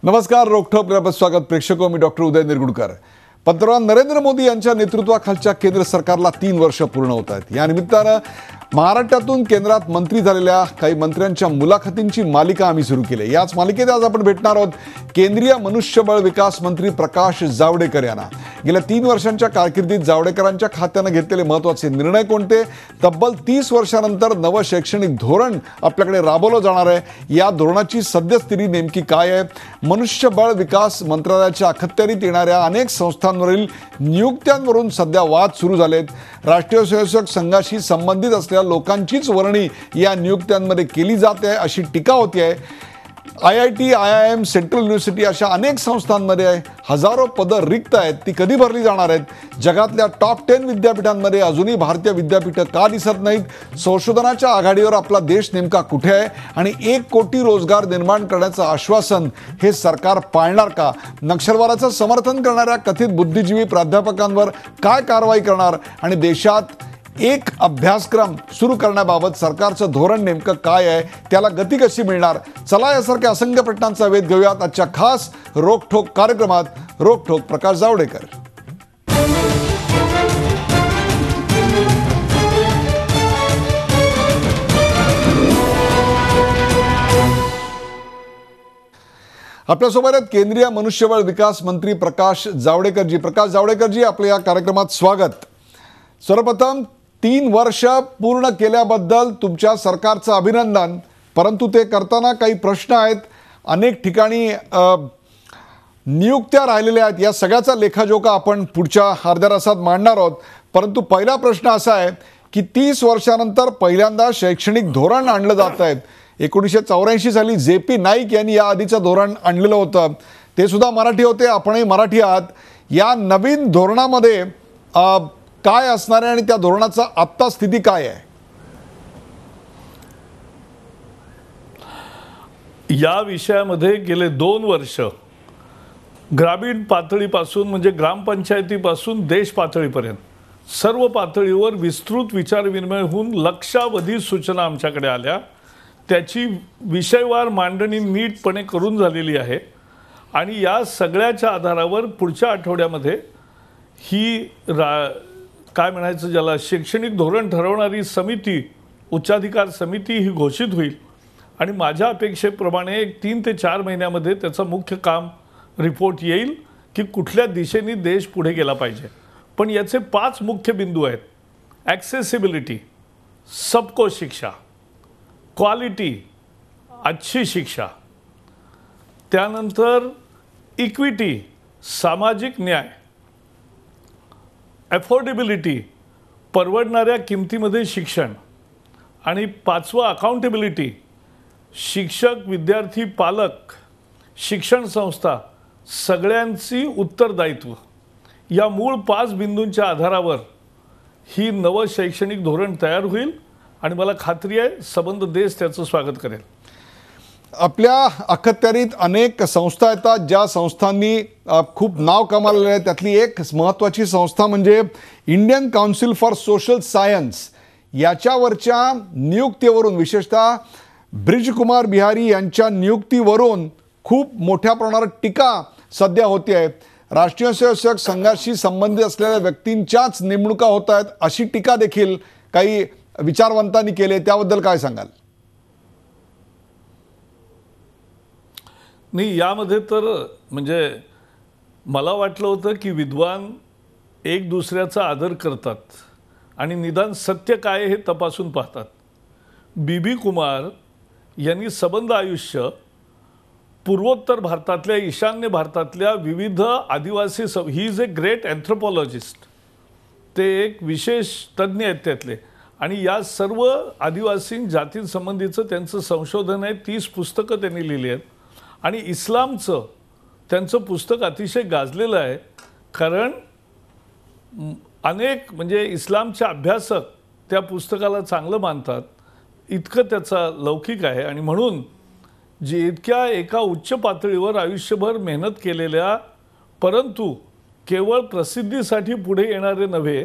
नमस्कार. रोखठोक स्वागत प्रेक्षको. मी डॉक्टर उदय निरगुडकर. पंतप्रधान नरेंद्र मोदी यांच्या नेतृत्वाखालच्या केंद्र सरकारला 3 वर्ष पूर्ण होत आहेत. या निमित्तानं महाराष्ट्रातून केंद्रात मंत्री झालेल्या काही मंत्र्यांच्या मुलाखतींची मालिका आम्ही सुरू केली. याच मालिकेत आज आपण भेटणार आहोत केंद्रीय मनुष्यबळ विकास मंत्री प्रकाश जावडेकर यांना. गेल्या 3 वर्षांच्या कारकिर्दीत जावडेकरांच्या खात्यानं घेतलेले महत्त्वाचे निर्णय कोणते, तब्बल 30 वर्षानंतर नवं शैक्षणिक धोरण आपल्याकडे राबवलं जाणार आहे, या धोरणाची सद्यस्थिती नेमकी काय आहे, मनुष्यबळ विकास मंत्रालयाच्या अखत्यारीत येणाऱ्या अनेक संस्थांवरील नियुक्त्यांवरून सध्या वाद सुरू झालेत. राष्ट्रीय स्वयंसेवक संघाशी संबंधित असलेल्या लोकांचीच वर्णी या नियुक्त्यांमध्ये केली जाते अशी टीका होती आहे. IIT, IIM, सेंट्रल युनिव्हर्सिटी अशा अनेक संस्थांमध्ये हजारो पदं रिक्त आहेत. ती कधी भरली जाणार आहेत? जगातल्या टॉप 10 विद्यापीठांमध्ये अजूनही भारतीय विद्यापीठं का दिसत नाहीत? संशोधनाच्या आघाडीवर आपला देश नेमका कुठे आहे? आणि 1 कोटी रोजगार निर्माण करण्याचं आश्वासन हे सरकार पाळणार का? नक्षलवादाचं समर्थन करणाऱ्या कथित बुद्धिजीवी प्राध्यापकांवर काय कारवाई करणार? आणि देशात एक अभ्यासक्रम सुरू करण्याबाबत सरकारचं धोरण नेमकं काय आहे, त्याला गती कशी मिळणार? चला यासारख्या असंख्य प्रश्नांचा वेध घेऊयात आजच्या खास रोखठोक कार्यक्रमात. रोखठोक प्रकाश जावडेकर. आपल्यासोबत आहेत केंद्रीय मनुष्यबळ विकास मंत्री प्रकाश जावडेकरजी. प्रकाश जावडेकरजी, आपल्या या कार्यक्रमात स्वागत. सर्वप्रथम 3 वर्ष पूर्ण केल्याबद्दल तुमच्या सरकारचं अभिनंदन. परंतु ते करताना काही प्रश्न आहेत. अनेक ठिकाणी नियुक्त्या राहिलेल्या आहेत. या सगळ्याचा लेखाजोखा आपण पुढच्या अर्ध्या तासात मांडणार आहोत. परंतु पहिला प्रश्न असा आहे की 30 वर्षानंतर पहिल्यांदा शैक्षणिक धोरण आणलं जात आहे. 1984 साली JP नाईक यांनी या आधीचं धोरण आणलेलं होतं. ते सुद्धा मराठी होते, आपणही मराठी आहात. या नवीन धोरणामध्ये काय असणार आहे आणि त्या धोरणाचा आत्ता स्थिती काय आहे? या विषयामध्ये गेले 2 वर्ष ग्रामीण पातळीपासून म्हणजे ग्रामपंचायतीपासून देश पातळीपर्यंत सर्व पातळीवर विस्तृत विचारविनिमय होऊन लक्षावधी सूचना आमच्याकडे आल्या. त्याची विषयवार मांडणी नीटपणे करून झालेली आहे आणि या सगळ्याच्या आधारावर पुढच्या आठवड्यामध्ये ही काय म्हणायचं ज्याला शैक्षणिक धोरण ठरवणारी समिती, उच्चाधिकार समिती ही घोषित होईल आणि माझ्या अपेक्षेप्रमाणे 3 ते 4 महिन्यामध्ये त्याचं मुख्य काम रिपोर्ट येईल की कुठल्या दिशेने देश पुढे गेला पाहिजे. पण याचे 5 मुख्य बिंदू आहेत. ॲक्सेसिबिलिटी, सबको शिक्षा, क्वालिटी, अच्छी शिक्षा, त्यानंतर इक्विटी, सामाजिक न्याय, अफोर्डेबिलिटी, परवडणाऱ्या किमतीमध्ये शिक्षण, आणि 5वं अकाउंटेबिलिटी, शिक्षक, विद्यार्थी, पालक, शिक्षण संस्था सगळ्यांची उत्तरदायित्व. या मूळ 5 बिंदूंच्या आधारावर ही नवं शैक्षणिक धोरण तयार होईल आणि मला खात्री आहे संबंध देश त्याचं स्वागत करेल. आपल्या अखत्यारीत अनेक संस्था येतात ज्या संस्थांनी खूप नाव कमावलेलं आहे. त्यातली एक महत्त्वाची संस्था म्हणजे Indian council for social science. याच्यावरच्या नियुक्तीवरून, विशेषतः ब्रिजकुमार बिहारी यांच्या नियुक्तीवरून खूप मोठ्या प्रमाणावर टीका सध्या होते आहे. राष्ट्रीय स्वयंसेवक संघाशी संबंधित असलेल्या व्यक्तींच्याच नेमणुका होत आहेत अशी टीका देखील काही विचारवंतांनी केली. त्याबद्दल काय सांगाल? नाही, यामध्ये तर म्हणजे मला वाटलं होतं की विद्वान एक दुसऱ्याचा आदर करतात आणि निदान सत्य काय हे तपासून पाहतात. BB कुमार यांनी सबंध आयुष्य पूर्वोत्तर भारतातल्या, ईशान्य भारतातल्या विविध आदिवासी ही इज ए ग्रेट अँथ्रोपॉलॉजिस्ट. ते एक विशेष तज्ज्ञ आहेत त्यातले आणि या सर्व आदिवासी जातींसंबंधीचं त्यांचं संशोधन आहे. 30 पुस्तकं त्यांनी लिहिली आहेत आणि इस्लामचं त्यांचं पुस्तक अतिशय गाजलेलं आहे. कारण अनेक म्हणजे इस्लामचे अभ्यासक त्या पुस्तकाला चांगलं मानतात, इतकं त्याचा लौकिक आहे. आणि म्हणून जे इतक्या एका उच्च पातळीवर आयुष्यभर मेहनत केलेल्या परंतु केवळ प्रसिद्धीसाठी पुढे येणारे नव्हे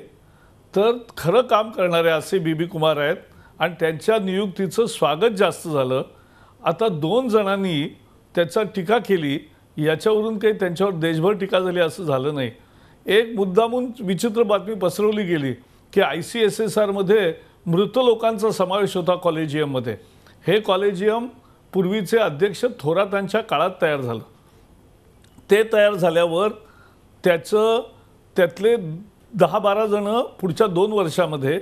तर खरं काम करणारे असे BB कुमार आहेत आणि त्यांच्या नियुक्तीचं स्वागत जास्त झालं. आता 2 जणांनी त्याचा टीका केली याच्यावरून काही त्यांच्यावर देशभर टीका झाली असं झालं नाही. एक मुद्दामून विचित्र बातमी पसरवली गेली की ICSSRमध्ये मृत लोकांचा समावेश होता कॉलेजियममध्ये. हे कॉलेजियम पूर्वीचे अध्यक्ष थोरातांच्या काळात तयार झालं. ते तयार झाल्यावर त्यातले 10-12 जण पुढच्या 2 वर्षामध्ये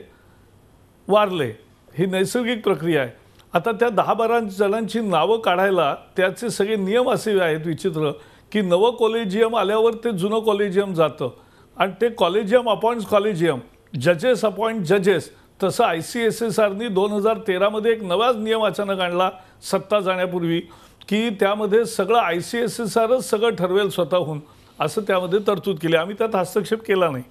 वारले. ही नैसर्गिक प्रक्रिया आहे. आता त्या 10-12 जणांची नावं काढायला त्याचे सगळे नियम असे आहेत विचित्र की नवं कॉलेजियम आल्यावर ते जुनं कॉलेजियम जातं आणि ते कॉलेजियम अपॉइंट्स कॉलेजियम, जजेस अपॉइंट जजेस. तसं ICSSRनी 2013मध्ये एक नवाच नियम अचानक आणला सत्ता जाण्यापूर्वी की त्यामध्ये सगळं ICSSRच सगळं ठरवेल स्वतःहून, असं त्यामध्ये तरतूद केली. आम्ही त्यात हस्तक्षेप केला नाही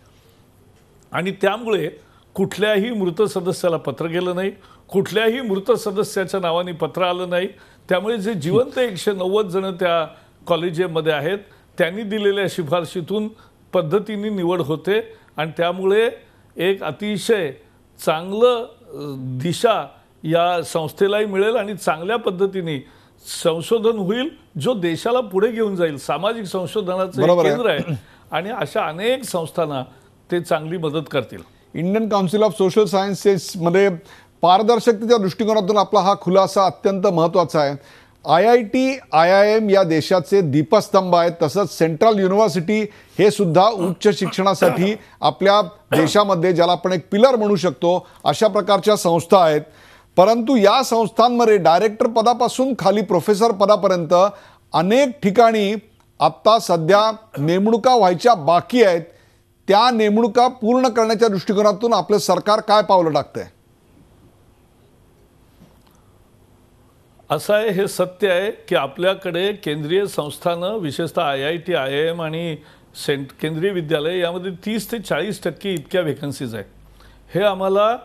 आणि त्यामुळे कुठल्याही मृत सदस्याला पत्र गेलं नाही, कुठल्याही मृत सदस्याच्या नावाने पत्र आलं नाही. त्यामुळे जे जिवंत 190 जण त्या कॉलेजियममध्ये आहेत त्यांनी दिलेल्या शिफारशीतून पद्धतीने निवड होते आणि त्यामुळे एक अतिशय चांगलं दिशा या संस्थेलाही मिळेल आणि चांगल्या पद्धतीने संशोधन होईल जो देशाला पुढे घेऊन जाईल. सामाजिक संशोधनाचं एक केंद्र आहे आणि अशा अनेक संस्थांना ते चांगली मदत करतील. इंडियन काउन्सिल ऑफ सोशल सायन्सेसमध्ये पारदर्शकतेच्या दृष्टिकोनातून आपला हा खुलासा अत्यंत महत्त्वाचा आहे. IIT, IIM या देशाचे दीपस्तंभ आहेत. तसंच सेंट्रल युनिव्हर्सिटी हे सुद्धा उच्च शिक्षणासाठी आपल्या देशामध्ये ज्याला आपण एक पिलर म्हणू शकतो अशा प्रकारच्या संस्था आहेत. परंतु या संस्थांमध्ये डायरेक्टर पदापासून खाली प्रोफेसर पदापर्यंत अनेक ठिकाणी आत्ता सध्या नेमणुका व्हायच्या बाकी आहेत. त्या नेमणुका पूर्ण करण्याच्या दृष्टिकोनातून आपलं सरकार काय पावलं टाकतंय? असं आहे, हे सत्य आहे की आपल्याकडे केंद्रीय संस्थानं विशेषतः IIT, IIM आणि केंद्रीय विद्यालय यामध्ये 30 ते 40% इतक्या व्हेकन्सीज आहेत. हे आम्हाला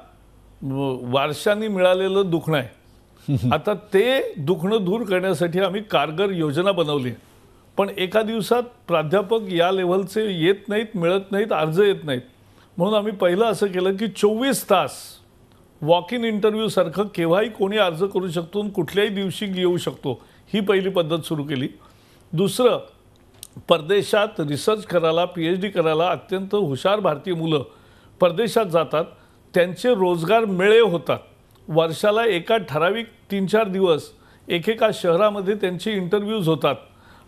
वारशाने मिळालेलं दुखणं आहे. आता ते दुखणं दूर करण्यासाठी आम्ही कारगर योजना बनवली. पण एका दिवसात प्राध्यापक या लेव्हलचे येत नाहीत, मिळत नाहीत, अर्ज येत नाहीत. म्हणून आम्ही पहिलं असं केलं की 24 तास वॉक इन इंटरव्ह्यूसारखं केव्हाही कोणी अर्ज करू शकतो आणि कुठल्याही दिवशी येऊ शकतो, ही पहिली पद्धत सुरू केली. दुसरं, परदेशात रिसर्च करायला, PhD करायला अत्यंत हुशार भारतीय मुलं परदेशात जातात. त्यांचे रोजगार मेळे होतात. वर्षाला एका ठराविक 3-4 दिवस एकेका शहरामध्ये त्यांचे इंटरव्ह्यूज होतात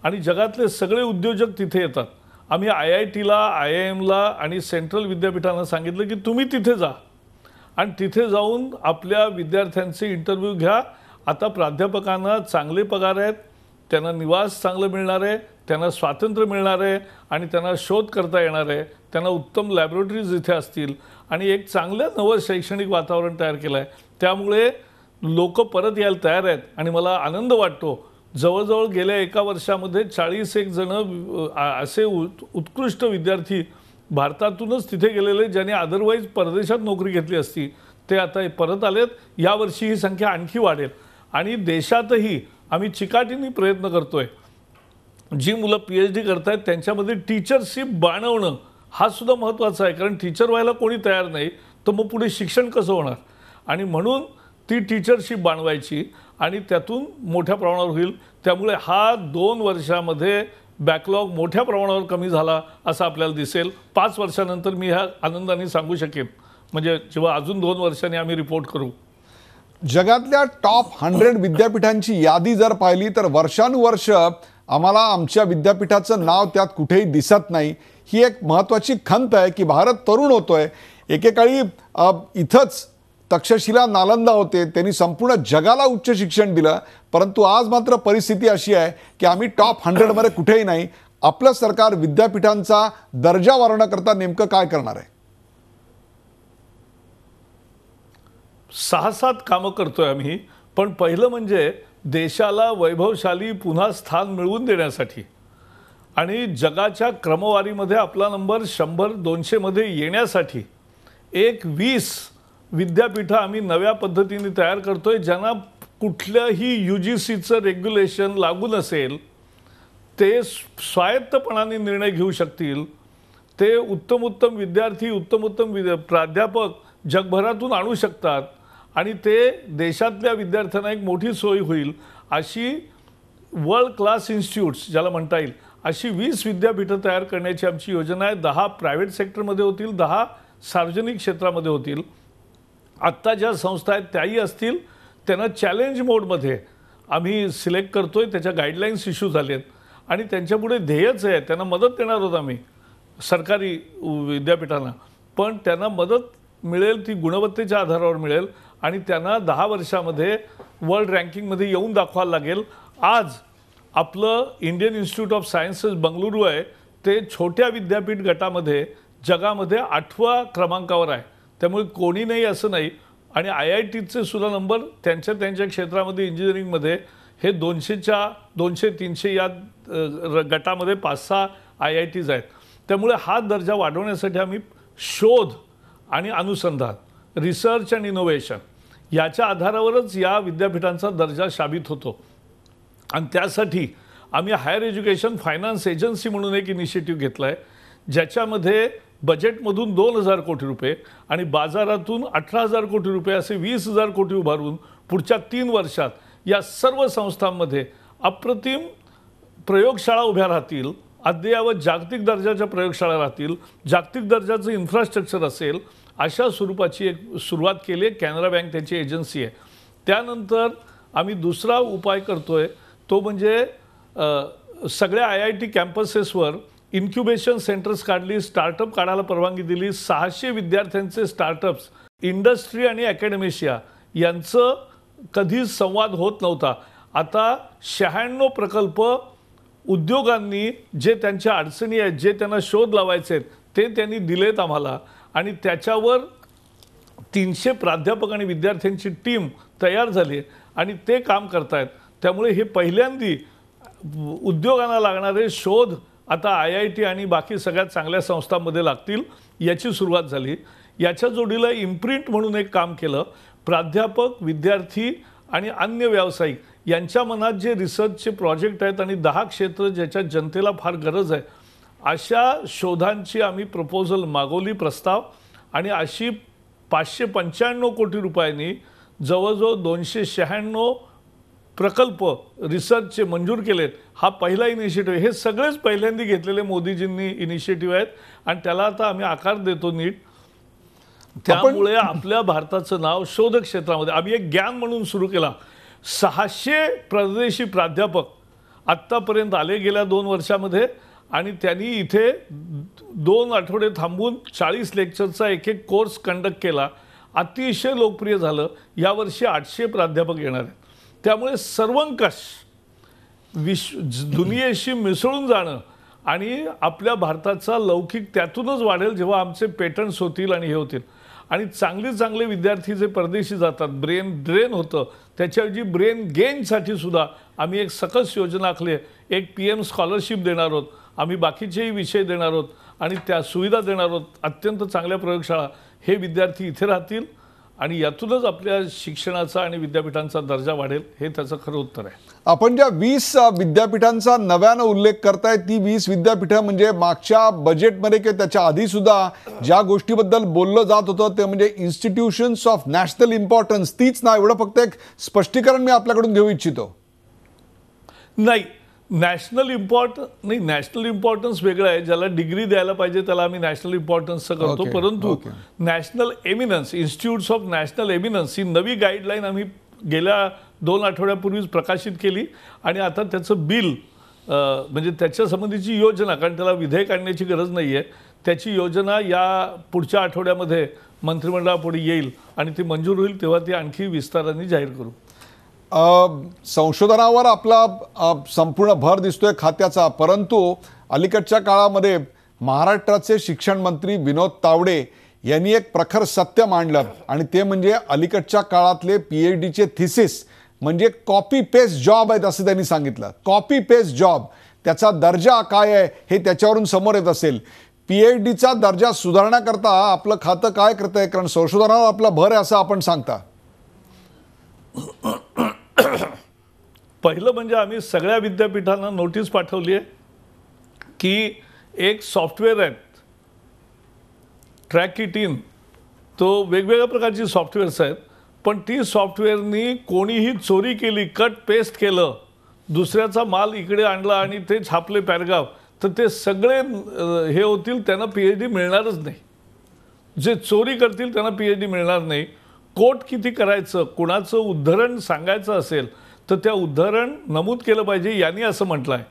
आणि जगातले सगळे उद्योजक तिथे येतात. आम्ही IITला, IIMला आणि सेंट्रल विद्यापीठांना सांगितलं की तुम्ही तिथे जा आणि तिथे जाऊन आपल्या विद्यार्थ्यांचे इंटरव्ह्यू घ्या. आता प्राध्यापकांना चांगले पगार आहेत, त्यांना निवास चांगलं मिळणार आहे, त्यांना स्वातंत्र्य मिळणार आहे आणि त्यांना शोध करता येणार आहे. त्यांना उत्तम लॅबोरेटरीज इथे असतील आणि एक चांगलं नवं शैक्षणिक वातावरण तयार केलं आहे. त्यामुळे लोक परत यायला तयार आहेत आणि मला आनंद वाटतो. जवळजवळ गेल्या एका वर्षामध्ये 41 जण असे उत्कृष्ट विद्यार्थी भारतातूनच तिथे गेलेले ज्यांनी अदरवाईज परदेशात नोकरी घेतली असती ते आता परत आलेत. यावर्षी ही संख्या आणखी वाढेल आणि देशातही आम्ही चिकाटीने प्रयत्न करतोय. जी मुलं PhD करतायत त्यांच्यामध्ये टीचरशिप बाणवणं हा सुद्धा महत्त्वाचा आहे. कारण टीचर व्हायला कोणी तयार नाही तर मग पुढे शिक्षण कसं होणार. आणि म्हणून ती टीचरशिप बाणवायची आणि त्यातून मोठ्या प्रमाणावर होईल. त्यामुळे हा 2 वर्षामध्ये बॅकलॉग मोठ्या प्रमाणावर कमी झाला असं आपल्याला दिसेल. 5 वर्षानंतर मी ह्या आनंदाने सांगू शकेन, म्हणजे जेव्हा अजून 2 वर्षांनी आम्ही रिपोर्ट करू. जगातल्या टॉप 100 विद्यापीठांची यादी जर पाहिली तर वर्षानुवर्ष आम्हाला आमच्या विद्यापीठाचं नाव त्यात कुठेही दिसत नाही. ही एक महत्त्वाची खंत आहे की भारत तरुण होतोय. एकेकाळी इथंच तक्षशिला, नालंदा होते, त्यांनी संपूर्ण जगाला उच्च शिक्षण दिलं. परंतु आज मात्र परिस्थिती अशी आहे की आम्ही टॉप 100मध्ये कुठेही नाही. आपलं सरकार विद्यापीठांचा दर्जा वाढवण्याकरता नेमकं काय करणार आहे? 6-7 कामं करतोय आम्ही. पण पहिलं म्हणजे देशाला वैभवशाली पुन्हा स्थान मिळवून देण्यासाठी आणि जगाच्या क्रमवारीमध्ये आपला नंबर 100-200 मध्ये येण्यासाठी 20 विद्यापीठं आम्ही नव्या पद्धतीने तयार करतोय ज्यांना कुठल्याही UGCचं रेग्युलेशन लागू नसेल. ते स्वायत्तपणाने निर्णय घेऊ शकतील. ते उत्तम विद्यार्थी, उत्तम प्राध्यापक जगभरातून आणू शकतात आणि ते देशातल्या विद्यार्थ्यांना एक मोठी सोय होईल अशी वर्ल्ड क्लास इन्स्टिट्यूट्स ज्याला म्हणता येईल अशी 20 विद्यापीठं तयार करण्याची आमची योजना आहे. 10 प्रायव्हेट सेक्टरमध्ये होतील, 10 सार्वजनिक क्षेत्रामध्ये होतील. आत्ता ज्या संस्था आहेत त्याही असतील, त्यांना चॅलेंज मोडमध्ये आम्ही सिलेक्ट करतोय. त्याच्या गाईडलाईन्स इश्यू झालेत आणि त्यांच्यापुढे ध्येयच आहे. त्यांना मदत देणार आहोत आम्ही सरकारी विद्यापीठांना, पण त्यांना मदत मिळेल ती गुणवत्तेच्या आधारावर मिळेल आणि त्यांना 10 वर्षामध्ये वर्ल्ड रँकिंगमध्ये येऊन दाखवायला लागेल. आज आपलं Indian institute of sciences Bengaluru आहे, ते छोट्या विद्यापीठ गटामध्ये जगामध्ये 8व्या क्रमांकावर आहे. त्यामुळे कोणी नाही असं नाही. आणि IITचे सुद्धा नंबर त्यांच्या क्षेत्रामध्ये इंजिनिअरिंगमध्ये हे 200च्या 200-300 या गटामध्ये 5-6 IITs आहेत. त्यामुळे हा दर्जा वाढवण्यासाठी आम्ही शोध आणि अनुसंधान, रिसर्च अँड इनोव्हेशन याच्या आधारावरच या विद्यापीठांचा दर्जा साबित होतो. आणि त्यासाठी आम्ही हायर एज्युकेशन फायनान्स एजन्सी म्हणून एक इनिशिएटिव्ह घेतला आहे, ज्याच्यामध्ये बजेटमधून 2,000 कोटी रुपये आणि बाजारातून 18,000 कोटी रुपये असे 20,000 कोटी उभारून पुढच्या 3 वर्षात या सर्व संस्थांमध्ये अप्रतिम प्रयोगशाळा उभ्या राहतील. अद्ययावत जागतिक दर्जाच्या प्रयोगशाळा राहतील, जागतिक दर्जाचं इन्फ्रास्ट्रक्चर असेल, अशा स्वरूपाची एक सुरुवात केली आहे. कॅनरा बँक त्याची एजन्सी आहे. त्यानंतर आम्ही दुसरा उपाय करतोय, तो म्हणजे सगळ्या IIT कॅम्पसेसवर इन्क्युबेशन सेंटर्स काढली, स्टार्टअप काढायला परवानगी दिली. 600 विद्यार्थ्यांचे स्टार्टअप्स, इंडस्ट्री आणि अकॅडमिशिया यांचं कधीच संवाद होत नव्हता. आता 96 प्रकल्प उद्योगांनी जे त्यांच्या अडचणी आहेत, जे त्यांना शोध लावायचे आहेत, ते त्यांनी दिलेत आम्हाला आणि त्याच्यावर 300 प्राध्यापक आणि विद्यार्थ्यांची टीम तयार झाली आणि ते काम करतायत. त्यामुळे हे पहिल्यांदी उद्योगांना लागणारे शोध आता IIT आणि बाकी सगळ्यात चांगल्या संस्थांमध्ये लागतील, याची सुरुवात झाली. याच्या जोडीला इम्प्रिंट म्हणून एक काम केलं. प्राध्यापक, विद्यार्थी आणि अन्य व्यावसायिक यांच्या मनात जे रिसर्चचे प्रोजेक्ट आहेत आणि 10 क्षेत्र ज्याच्यात जनतेला फार गरज आहे, अशा शोधांची आम्ही प्रपोजल मागवली, प्रस्ताव, आणि अशी 595 कोटी रुपयांनी जवळजवळ 296 प्रकल्प रिसर्चचे मंजूर केलेत. हा पहिला इनिशिएटिव्ह. हे सगळेच पहिल्यांदा घेतलेले मोदीजींनी इनिशिएटिव्ह आहेत आणि त्याला आता आम्ही आकार देतो नीट. त्यामुळे आपल्या भारताचं नाव शोध क्षेत्रामध्ये आम्ही एक ज्ञान म्हणून सुरू केला. 600 परदेशी प्राध्यापक आत्तापर्यंत आले गेल्या 2 वर्षामध्ये आणि त्यांनी इथे 2 आठवडे थांबून 40 लेक्चरचा एक कोर्स कंडक्ट केला. अतिशय लोकप्रिय झालं. यावर्षी 800 प्राध्यापक येणार आहेत. त्यामुळे सर्वंकष दुनियेशी मिसळून जाणं आणि आपल्या भारताचा लौकिक त्यातूनच वाढेल जेव्हा आमचे पेटंट्स होतील आणि हे होतील. आणि चांगले विद्यार्थी जे परदेशी जातात, ब्रेन ड्रेन होतं, त्याच्याऐवजी ब्रेन गेनसाठी सुद्धा आम्ही एक सकस योजना आखली आहे. एक PM स्कॉलरशिप देणार आहोत, आम्ही बाकीचेही विषय देणार आहोत आणि त्या सुविधा देणार आहोत. अत्यंत चांगल्या प्रयोगशाळा. हे विद्यार्थी इथे राहतील आणि यातूनच आपल्या शिक्षणाचा आणि विद्यापीठांचा दर्जा वाढेल. हे त्याचं खरं उत्तर आहे. आपण ज्या 20 विद्यापीठांचा नव्यानं उल्लेख करताय, ती 20 विद्यापीठं म्हणजे मागच्या बजेटमध्ये किंवा त्याच्या आधी सुद्धा ज्या गोष्टीबद्दल बोललं जात होतं ते म्हणजे इन्स्टिट्यूशन्स ऑफ नॅशनल इम्पॉर्टन्स, तीच ना? एवढं फक्त एक स्पष्टीकरण मी आपल्याकडून घेऊ इच्छितो. नाही, नॅशनल इम्पॉर्टन्स वेगळं आहे. ज्याला डिग्री द्यायला पाहिजे त्याला आम्ही नॅशनल इम्पॉर्टन्सचं करतो. परंतु नॅशनल एमिनन्स, इन्स्टिट्यूट्स ऑफ नॅशनल एमिनन्स ही नवी गाईडलाईन आम्ही गेल्या 2 आठवड्यापूर्वीच प्रकाशित केली आणि आता त्याचं बिल म्हणजे त्याच्या संबंधीची योजना, कारण त्याला विधेयक आणण्याची गरज नाही आहे, त्याची योजना या पुढच्या आठवड्यामध्ये मंत्रिमंडळापुढे येईल आणि ती मंजूर होईल तेव्हा ती आणखी विस्ताराने जाहीर करू. संशोधनावर आपला संपूर्ण भर दिसतोय खात्याचा, परंतु अलीकडच्या काळामध्ये महाराष्ट्राचे शिक्षण मंत्री विनोद तावडे यांनी एक प्रखर सत्य मांडलं आणि ते म्हणजे अलीकडच्या काळातले PhDचे थिसिस म्हणजे कॉपी पेस्ट जॉब आहेत असं त्यांनी सांगितलं. कॉपी पेस्ट जॉब, त्याचा दर्जा काय आहे हे त्याच्यावरून समोर येत असेल. PhDचा दर्जा सुधारण्याकरता आपलं खातं काय करत आहे? कारण संशोधनावर आपला भर आहे असं आपण सांगता. पहिलं म्हणजे आम्ही सगळ्या विद्यापीठांना नोटीस पाठवली आहे की एक सॉफ्टवेअर आहे ट्रॅक इट इन, तो वेगवेगळ्या प्रकारची सॉफ्टवेअर्स आहेत, पण ती सॉफ्टवेअरनी कोणीही चोरी केली, कट पेस्ट केलं दुसऱ्याचा माल इकडे आणला आणि ते छापले पॅराग्राफ, तर ते सगळे हे होतील, त्यांना PhD मिळणारच नाही. जे चोरी करतील त्यांना PhD मिळणार नाही. कोट किती करायचं, कुणाचं उद्धरण सांगायचं असेल तर त्या उद्धरण नमूद केलं पाहिजे, यांनी असं म्हटलं आहे.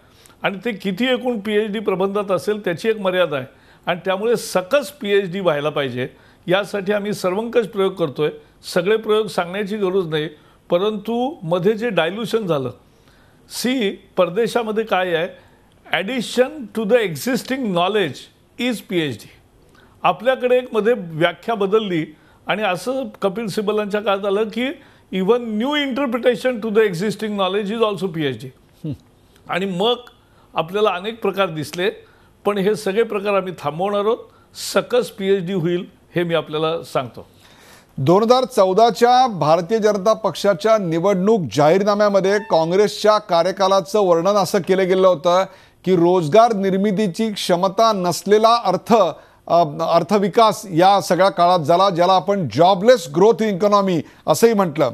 आणि ते किती एकूण PhD प्रबंधात असेल त्याची एक मर्यादा आहे. आणि त्यामुळे सकस PhD व्हायला पाहिजे. यासाठी आम्ही सर्वंकष प्रयोग करतोय. सगळे प्रयोग सांगण्याची गरज नाही, परंतु मध्ये जे डायल्युशन झालं, परदेशामध्ये काय आहे, addition to the existing knowledge is PhD. आपल्याकडे एक मध्ये व्याख्या बदलली आणि असं कपिल सिब्बलांच्या काळात आलं की even new interpretation to the existing knowledge is also PhD. आणि मग आपल्याला अनेक प्रकार दिसले, पण हे सगळे प्रकार आम्ही थांबवणार आहोत. सकस PhD होईल हे मी आपल्याला सांगतो. 2014च्या भारतीय जनता पक्षाच्या निवडणूक जाहीरनाम्यामध्ये काँग्रेसच्या कार्यकालाचं वर्णन असं केलं गेलं होतं की रोजगार निर्मितीची क्षमता नसलेला अर्थविकास या सगळ्या काळात झाला, ज्याला आपण जॉबलेस ग्रोथ इकॉनॉमी असंही म्हटलं.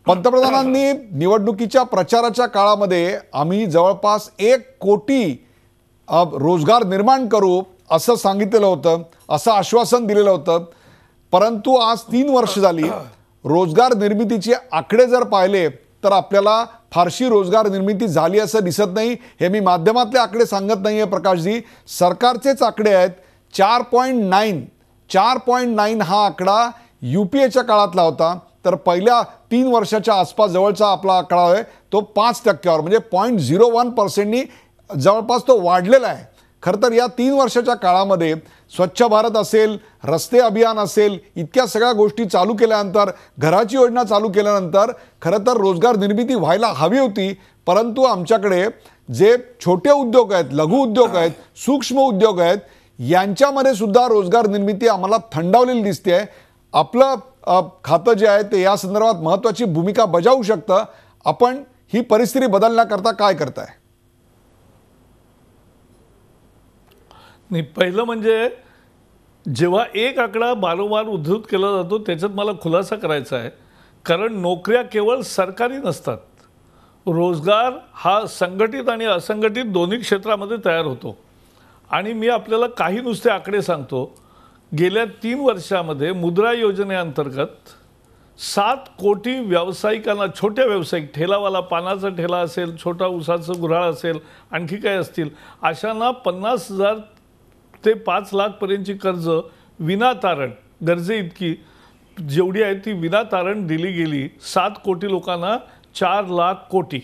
पंतप्रधानांनी निवडणुकीच्या प्रचाराच्या काळामध्ये आम्ही जवळपास 1 कोटी रोजगार निर्माण करू असं सांगितलेलं होतं, असं आश्वासन दिलेलं होतं. परंतु आज 3 वर्ष झाली, रोजगार निर्मितीचे आकडे जर पाहिले तर आपल्याला फारशी रोजगार निर्मिती झाली असं दिसत नाही. हे मी माध्यमातले आकडे सांगत नाही आहे प्रकाशजी, सरकारचेच आकडे आहेत. 4.9 हा आकडा UPAच्या काळातला होता, तर पहिल्या 3 वर्षाच्या आसपास जवळचा आपला आकडा आहे तो 5%वर, म्हणजे 0.01%नी जवळपास तो वाढलेला आहे. खरं तर या 3 वर्षाच्या काळामध्ये स्वच्छ भारत असेल, रस्ते अभियान असेल, इतक्या सगळ्या गोष्टी चालू केल्यानंतर, घराची योजना चालू केल्यानंतर खरं तर रोजगार निर्मिती व्हायला हवी होती. परंतु आमच्याकडे जे छोटे उद्योग आहेत, लघु उद्योग आहेत, सूक्ष्म उद्योग आहेत, यांच्यामध्ये सुद्धा रोजगार निर्मिती आम्हाला थंडावलेली दिसते आहे. आपलं खातं जे आहे ते या संदर्भात महत्त्वाची भूमिका बजावू शकतं. आपण ही परिस्थिती बदलण्याकरता काय करताय? नाही, पहिलं म्हणजे जेव्हा एक आकडा वारंवार उद्धृत केला जातो त्याच्यात मला खुलासा करायचा आहे. कारण नोकऱ्या केवळ सरकारी नसतात. रोजगार हा संघटित आणि असंघटित दोन्ही क्षेत्रामध्ये तयार होतो. आणि मी आपल्याला काही नुसते आकडे सांगतो. गेल्या 3 वर्षामध्ये मुद्रा योजनेअंतर्गत 7 कोटी व्यावसायिकांना, छोट्या व्यावसायिक, ठेलावाला, पानाचा ठेला असेल, छोटा ऊसाचं गुऱ्हाळ असेल, आणखी काय असतील, अशांना 50,000 ते 5 लाखपर्यंतची कर्ज विनातारण, गरजे इतकी जेवढी आहे ती विनातारण दिली गेली. 7 कोटी लोकांना 4 लाख कोटी.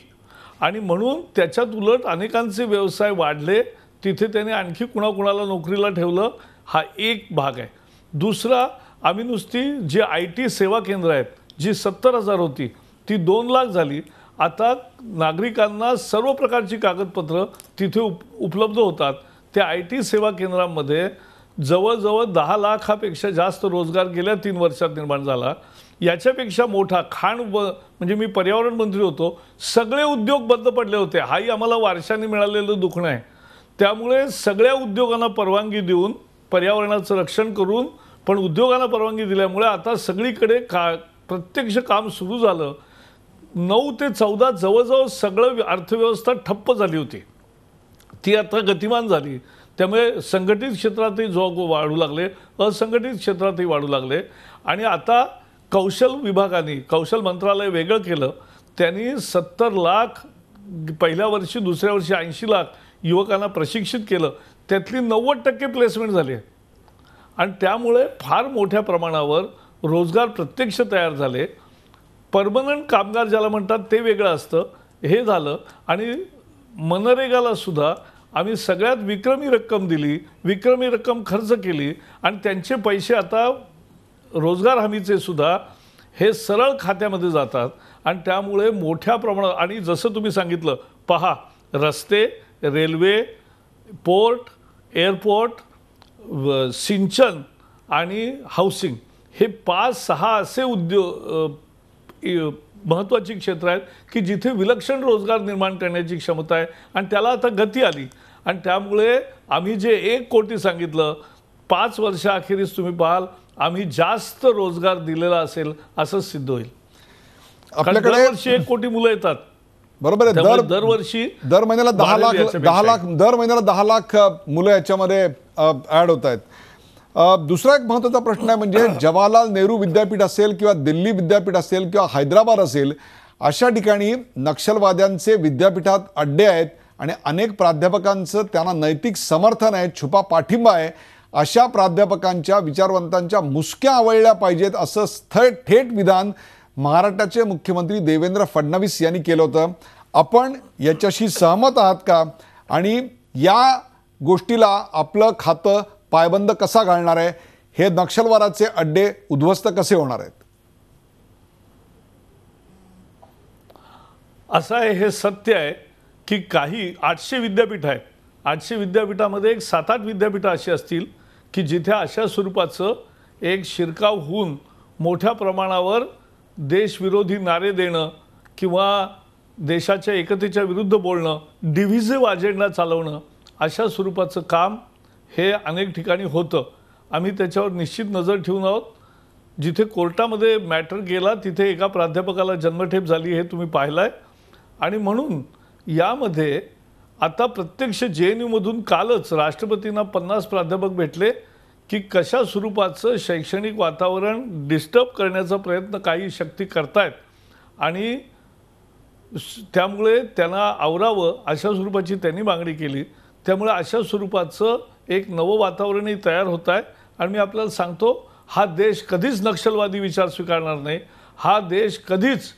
आणि म्हणून त्याच्यात उलट अनेकांचे व्यवसाय वाढले, तिथे त्याने आणखी कुणाकुणाला नोकरीला ठेवलं. हा एक भाग आहे. दुसरा, आम्ही नुसती जे IT सेवा केंद्र आहेत, जी 70,000 होती ती 2 लाख झाली. आता नागरिकांना सर्व प्रकारची कागदपत्र तिथे उपलब्ध होतात. त्या IT सेवा केंद्रांमध्ये जवळजवळ 10 लाखापेक्षा जास्त रोजगार गेल्या 3 वर्षात निर्माण झाला. याच्यापेक्षा मोठा म्हणजे मी पर्यावरण मंत्री होतो, सगळे उद्योग बंद पडले होते. हाही आम्हाला वारशाने मिळालेलं दुखणं आहे. त्यामुळे सगळ्या उद्योगांना परवानगी देऊन, पर्यावरणाचं रक्षण करून, पण उद्योगांना परवानगी दिल्यामुळे आता सगळीकडे प्रत्यक्ष काम सुरू झालं. 9 ते 14 जवळजवळ सगळं अर्थव्यवस्था ठप्प झाली होती, ती आता गतिमान झाली. त्यामुळे संघटित क्षेत्रातही जॉब वाढू लागले, असंघटित क्षेत्रातही वाढू लागले. आणि आता कौशल विभागाने, कौशल मंत्रालय वेगळं केलं. त्यांनी 70 लाख पहिल्या वर्षी, दुसऱ्या वर्षी 80 लाख युवकांना प्रशिक्षित केलं. त्यातली 90% प्लेसमेंट झाली. आणि त्यामुळे फार मोठ्या प्रमाणावर रोजगार प्रत्यक्ष तयार झाले. परमनंट कामगार ज्याला म्हणतात ते वेगळं असतं, हे झालं. आणि मनरेगाला सुद्धा आम्ही सगळ्यात विक्रमी रक्कम दिली, विक्रमी रक्कम खर्च केली. आणि त्यांचे पैसे आता रोजगार हमीचे सुद्धा हे सरळ खात्यामध्ये जातात. आणि त्यामुळे मोठ्या प्रमाणात, आणि जसं तुम्ही सांगितलं, पहा, रस्ते, रेल्वे, पोर्ट, एअरपोर्ट, सिंचन आणि हाऊसिंग, हे 5-6 असे महत्त्वाची क्षेत्र आहेत की जिथे विलक्षण रोजगार निर्माण करण्याची क्षमता आहे. आणि त्याला आता गती आली. आणि त्यामुळे आम्ही जे 1 कोटी सांगितलं, 5 वर्षाअखेरीस तुम्ही पाहाल आम्ही जास्त रोजगार दिलेला असेल असं सिद्ध होईल. आपल्याकडे 1 कोटी मुलं येतात, बरोबर आहे. त्यामुळे दरवर्षी दर महिन्याला 10 लाख वाढेल याच्यापेक्षा. दर महिन्याला 10 लाख मुलं याच्यामध्ये ऍड होत आहेत. दुसरा एक महत्त्वाचा प्रश्न आहे म्हणजे जवाहरलाल नेहरू विद्यापीठ असेल किंवा दिल्ली विद्यापीठ असेल किंवा हैदराबाद असेल, अशा ठिकाणी नक्षलवाद्यांचे विद्यापीठात अड्डे आहेत आणि अनेक प्राध्यापकांचं त्यांना नैतिक समर्थन आहे, छुपा पाठिंबा आहे. अशा प्राध्यापकांच्या विचारवंतांच्या मुसक्या आवळल्या पाहिजेत असं थेट विधान महाराष्ट्राचे मुख्यमंत्री देवेंद्र फडणवीस यांनी केलं होतं. आपण याच्याशी सहमत आहात का? आणि या गोष्टीला आपलं खातं पायबंद कसा घालणार आहे? हे नक्षलवादाचे अड्डे उद्ध्वस्त कसे होणार आहेत? असं आहे, हे सत्य आहे की काही 800 विद्यापीठ आहेत. 800 विद्यापीठामध्ये एक 7-8 विद्यापीठं अशी असतील की जिथे अशा स्वरूपाचं एक शिरकाव होऊन मोठ्या प्रमाणावर देशविरोधी नारे देणं किंवा देशाच्या एकतेच्या विरुद्ध बोलणं, डिव्हिजिव्ह अजेंडा चालवणं, अशा स्वरूपाचं काम हे अनेक ठिकाणी होतं. आम्ही त्याच्यावर निश्चित नजर ठेवून आहोत. जिथे कोर्टामध्ये मॅटर गेला तिथे एका प्राध्यापकाला जन्मठेप झाली, हे तुम्ही पाहिलं आहे. आणि म्हणून यामध्ये आता प्रत्यक्ष JNUमधून कालच राष्ट्रपतींना 50 प्राध्यापक भेटले की कशा स्वरूपाचं शैक्षणिक वातावरण डिस्टर्ब करण्याचा प्रयत्न काही शक्ती करतायत आणि त्यामुळे त्यांना आवरावं अशा स्वरूपाची त्यांनी मागणी केली. त्यामुळे अशा स्वरूपाचं एक नवं वातावरणही तयार होत आहे. आणि मी आपल्याला सांगतो, हा देश कधीच नक्षलवादी विचार स्वीकारणार नाही. हा देश कधीच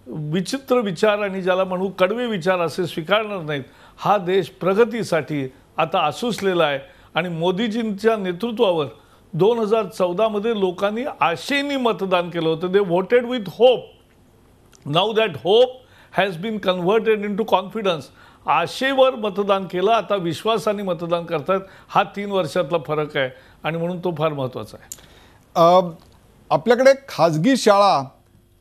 विचित्र विचार आणि ज्याला म्हणू कडवे विचार असे स्वीकारणार नाहीत. हा देश प्रगतीसाठी आता आसुसलेला आहे. आणि मोदीजींच्या नेतृत्वावर 2014 मध्ये लोकांनी आशेने मतदान केलं होतं. They voted with hope. Now that hope has been converted in to confidence. आशेवर मतदान केलं, आता विश्वासाने मतदान करतात. हा 3 वर्षातला फरक आहे आणि म्हणून तो फार महत्त्वाचा आहे. आपल्याकडे खाजगी शाळा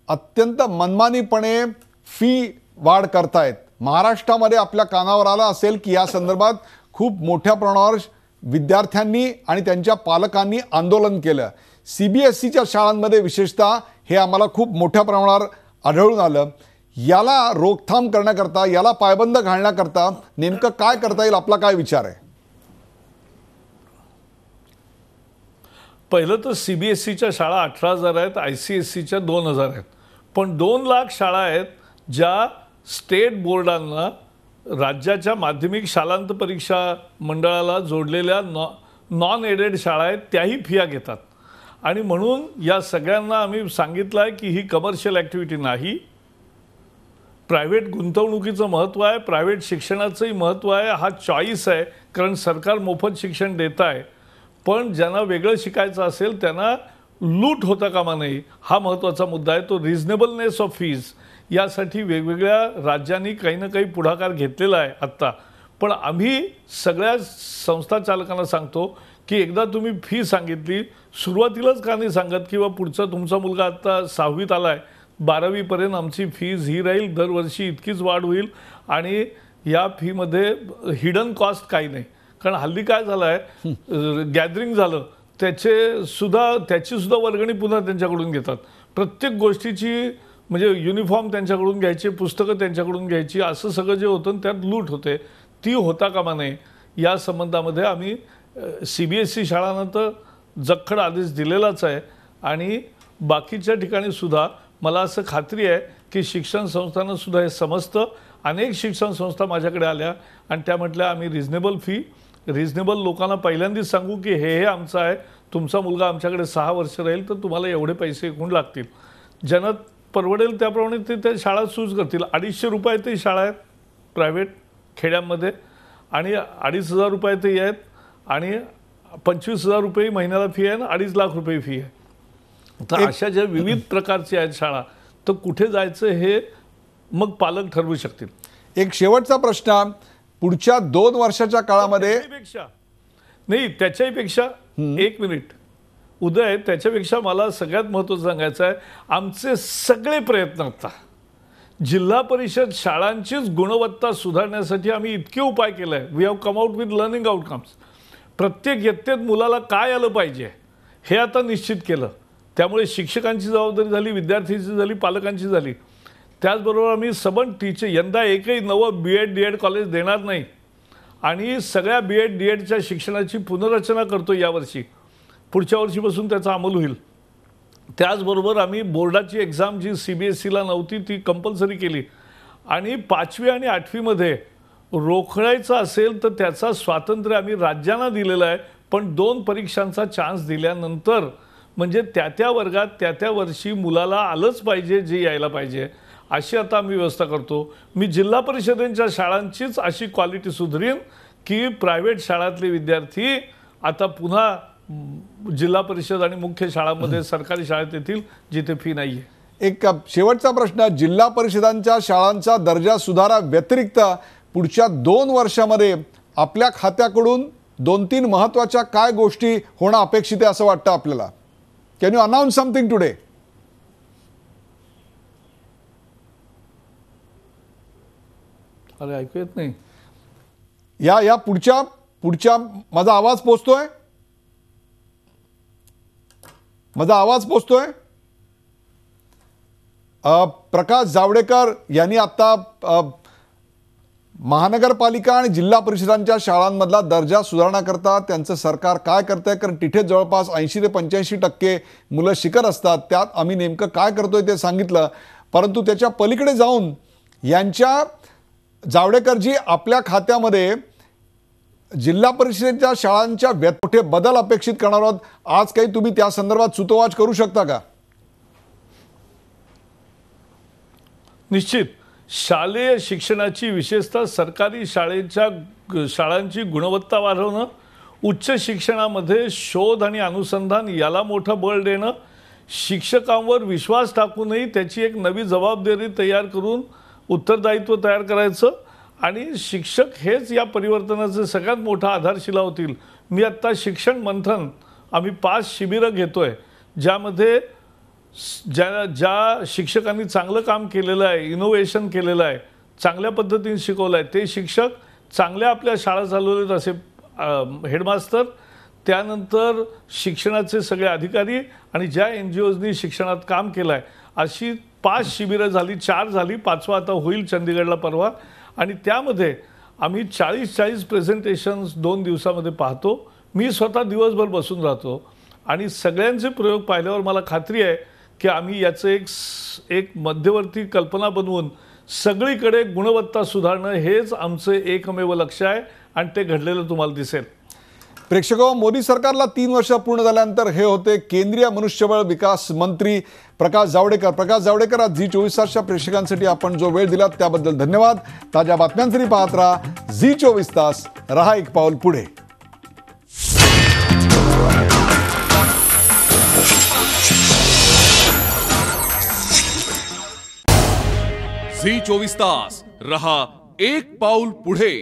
अत्यंत मनमानीपणे फी वाढ करतायत. महाराष्ट्रामध्ये आपल्या कानावर आलं असेल की या संदर्भात खूप मोठ्या प्रमाणावर विद्यार्थ्यांनी आणि त्यांच्या पालकांनी आंदोलन केलं. CBSEच्या शाळांमध्ये विशेषतः हे आम्हाला खूप मोठ्या प्रमाणावर आढळून आलं. याला रोकथाम करण्याकरता, याला पायबंद घालण्याकरता नेमकं काय करता येईल, आपला काय विचार आहे? पहिलं तर CBSEच्या शाळा 18,000 आहेत, ICSEच्या 2,000 आहेत. पण 2 लाख शाळा आहेत ज्या स्टेट बोर्डांना, राज्याच्या माध्यमिक शालांत परीक्षा मंडळाला जोडलेल्या नॉन एडेड शाळा आहेत, त्याही फिया घेतात. आणि म्हणून या सगळ्यांना आम्ही सांगितलं आहे की ही कमर्शियल ॲक्टिव्हिटी नाही. प्रायव्हेट गुंतवणुकीचं महत्त्व आहे, प्रायव्हेट शिक्षणाचंही महत्त्व आहे. हा चॉईस आहे, कारण सरकार मोफत शिक्षण देत आहे. पण ज्यांना वेगळं शिकायचं असेल त्यांना लूट होता कामा नये, हा महत्त्वाचा मुद्दा आहे. तो रिझनेबलनेस ऑफ फीज, यासाठी वेगवेगळ्या राज्यांनी काही ना काही पुढाकार घेतलेला आहे आत्ता. पण आम्ही सगळ्या संस्था चालकांना सांगतो की एकदा तुम्ही फी सांगितली, सुरुवातीलाच का नाही सांगत किंवा पुढचा तुमचा मुलगा आत्ता 6वीत आला आहे, 12वीपर्यंत आमची फीज ही राहील, दरवर्षी इतकीच वाढ होईल आणि या फीमध्ये हिडन कॉस्ट काही नाही. कारण हल्ली काय झालं आहे, गॅदरिंग झालं त्याची सुद्धा वर्गणी पुन्हा त्यांच्याकडून घेतात. प्रत्येक गोष्टीची म्हणजे युनिफॉर्म त्यांच्याकडून घ्यायची, पुस्तकं त्यांच्याकडून घ्यायची, असं सगळं जे होतं त्यात लूट होते, ती होता कामा नये. या संबंधामध्ये आम्ही CBSE शाळांना तर जखड आदेश दिलेलाच आहे. आणि बाकीच्या ठिकाणी सुद्धा मला असं खात्री आहे की शिक्षण संस्थांना सुद्धा हे समजतं. अनेक शिक्षण संस्था माझ्याकडे आल्या आणि त्या म्हटल्या आम्ही रिझनेबल फी, रिझनेबल लोकांना पहिल्यांदाच सांगू की हे आमचं आहे, तुमचा मुलगा आमच्याकडे 6 वर्ष राहील तर तुम्हाला एवढे पैसे एकूण लागतील. ज्यांना परवडेल त्याप्रमाणे ते त्या शाळा चूज करतील. 250 रुपये ते शाळा आहेत प्रायव्हेट खेड्यांमध्ये आणि 2,500 रुपये ते आहेत आणि 25,000 रुपये महिन्याला फी आहे आणि 2.5 लाख रुपये फी आहे. तर अशा ज्या विविध प्रकारच्या आहेत शाळा, तर कुठे जायचं हे मग पालक ठरवू शकतील. एक शेवटचा प्रश्न, पुढच्या 2 वर्षाच्या काळामध्ये नाही त्याच्याहीपेक्षा एक मिनिट उदय, त्याच्यापेक्षा मला सगळ्यात महत्त्वाचं सांगायचं आहे, आमचे सगळे प्रयत्न आता जिल्हा परिषद शाळांचीच गुणवत्ता सुधारण्यासाठी आम्ही इतके उपाय केले आहे. We have come out with learning outcomes. प्रत्येक इयत्तेत मुलाला काय आलं पाहिजे हे आता निश्चित केलं. त्यामुळे शिक्षकांची जबाबदारी झाली, विद्यार्थ्यांची झाली, पालकांची झाली. त्याचबरोबर आम्ही सबंध टीचर यंदा एकही नवं BEd DEd कॉलेज देणार नाही आणि सगळ्या BEd DEdच्या शिक्षणाची पुनर्रचना करतो यावर्षी. पुढच्या वर्षीपासून त्याचा अंमल होईल. त्याचबरोबर आम्ही बोर्डाची एक्झाम जी CBSEला नव्हती ती कंपल्सरी केली आणि 5वी आणि 8वीमध्ये रोखण्याचं असेल तर त्याचा स्वातंत्र्य आम्ही राज्यांना दिलेलं आहे. पण 2 परीक्षांचा चान्स दिल्यानंतर म्हणजे त्या वर्गात त्या वर्षी मुलाला आलंच पाहिजे जे यायला पाहिजे अशी आता आम्ही व्यवस्था करतो. मी जिल्हा परिषदेच्या शाळांचीच अशी क्वालिटी सुधारीन की प्रायव्हेट शाळातले विद्यार्थी आता पुन्हा जिल्हा परिषद आणि मुख्य शाळांमध्ये सरकारी शाळेत येतील जिथे फी नाही आहे. एक शेवटचा प्रश्न, जिल्हा परिषदांच्या शाळांचा दर्जा सुधारा व्यतिरिक्त पुढच्या 2 वर्षामध्ये आपल्या खात्याकडून 2-3 महत्त्वाच्या काय गोष्टी होणं अपेक्षित आहे असं वाटतं आपल्याला? Can you announce something today? अरे ऐकू येत नाही. या पुढच्या माझा आवाज पोचतोय? माझा आवाज पोचतोय? प्रकाश जावडेकर यांनी आता महानगरपालिका आणि जिल्हा परिषदांच्या शाळांमधला दर्जा सुधारण्याकरता त्यांचं सरकार काय करतंय, कारण तिथे जवळपास 80 ते 85% मुलं शिकत असतात. त्यात आम्ही नेमकं काय करतोय ते सांगितलं. परंतु त्याच्या पलीकडे जाऊन यांच्या जावडेकरजी आपल्या खात्यामध्ये जिल्हा परिषदेच्या शाळांच्या मोठे बदल अपेक्षित करणार आहोत. आज काही तुम्ही त्या संदर्भात सुतोवाच करू शकता का? निश्चित. शालेय शिक्षणाची विशेषतः सरकारी शाळांची गुणवत्ता वाढवणं, उच्च शिक्षणामध्ये शोध आणि अनुसंधान याला मोठं बळ देणं, शिक्षकांवर विश्वास टाकूनही त्याची एक नवी जबाबदारी तयार करून उत्तरदायित्व तयार करायचं आणि शिक्षक हेच या परिवर्तनाचे सगळ्यात मोठा आधारशिला होतील. मी आत्ता शिक्षण मंथन आम्ही 5 शिबिरं घेतोय ज्यामध्ये ज्या शिक्षकांनी चांगलं काम केलेलं आहे, इनोव्हेशन केलेलं आहे, चांगल्या पद्धतीने शिकवलं आहे ते शिक्षक, चांगल्या आपल्या शाळा चालवलेत असे हेडमास्टर, त्यानंतर शिक्षणाचे सगळे अधिकारी आणि ज्या NGOजनी शिक्षणात काम केलं आहे अशी 5 शिबिरं झाली. 4 झाली, 5वा आता होईल चंदीगडला परवा. आणि त्यामध्ये आम्ही 40 प्रेझेंटेशन्स 2 दिवसामध्ये पाहतो. मी स्वतः दिवसभर बसून राहतो आणि सगळ्यांचे प्रयोग पाहिल्यावर मला खात्री आहे की आम्ही याचं एक मध्यवर्ती कल्पना बनवून सगळीकडे गुणवत्ता सुधारणं हेच आमचं एकमेव लक्ष्य आहे आणि ते घडलेलं तुम्हाला दिसेल. प्रेक्षको, मोदी सरकारला 3 वर्ष पूर्ण झाल्यानंतर हे होते केंद्रीय मनुष्यबळ विकास मंत्री प्रकाश जावडेकर. प्रकाश जावडेकर, आज झी 24 तासच्या प्रेक्षकांसाठी आपण जो वेळ दिलात त्याबद्दल धन्यवाद. ताज्या बातम्यांसाठी पाहत राहा झी 24 तास. रहा एक पाऊल पुढे. झी 24 तास रहा एक पाऊल पुढे.